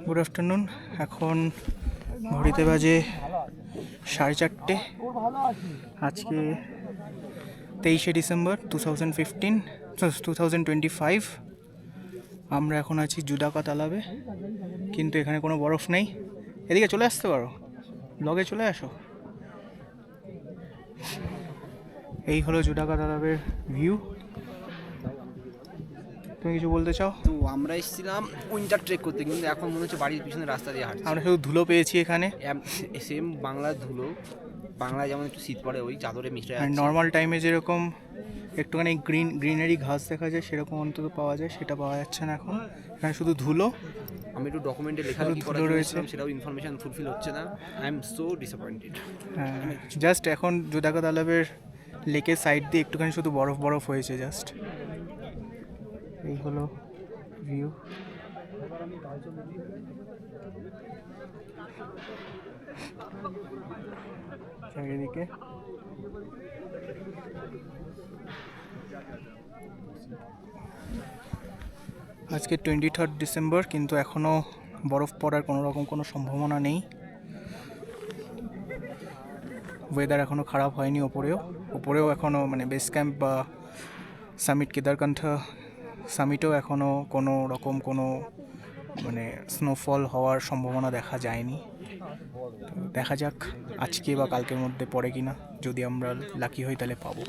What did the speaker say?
Good afternoon. এখন ঘড়িতে বাজে 4:30। আজকে 23শে ডিসেম্বর 2025। আমরা এখন আছি জুদাকা তালাবে, কিন্তু এখানে কোনো বরফ নেই। এদিকে চলে আসতে পারো, ব্লগে চলে আসো। এই হলো জুদাকা তালাবের ভিউ। তুমি কিছু বলতে চাও? তো আমরা এসেছিলাম উইন্টার ট্রেক করতে, কিন্তু এখন মনে হচ্ছে বাড়ির পিছনে রাস্তা দিয়ে হাঁটছি। আমরা শুধু ধুলো পেয়েছি এখানে। সেম বাংলার ধুলো, বাংলায় যেমন একটু শীত পড়ে ওই চাদরে মিশে আর যাচ্ছে। নর্মাল টাইমে যেরকম একটুখানি গ্রিনারি ঘাস দেখা যায় সেরকম অন্তত পাওয়া যায়, সেটা পাওয়া যাচ্ছে না এখন। এখানে শুধু ধুলো। আমি একটু ডকুমেন্টে লেখালেখি করার ধুলো জন্য রয়েছে। এসেছিলাম, সেটাও ইনফরমেশন ফুলফিল হচ্ছে না। I am so disappointed. হ্যাঁ, জাস্ট এখন জুদাকা তালাবের লেকের সাইড দিয়ে একটুখানি শুধু বরফ বরফ হয়েছে জাস্ট। এই হলো ভিউ। চারিদিকে আজকে 23 ডিসেম্বর, কিন্তু এখনও বরফ পড়ার কোনো রকম কোনো সম্ভাবনা নেই। ওয়েদার এখনও খারাপ হয়নি। ওপরেও এখনও মানে বেস ক্যাম্প বা সামিট কেদারকান্ঠা সামিটেও এখনও কোনো রকম কোনো মানে স্নোফল হওয়ার সম্ভাবনা দেখা যায়নি। তো দেখা যাক আজকে বা কালকের মধ্যে পড়ে কিনা। যদি আমরা লাকি হই তাহলে পাবো।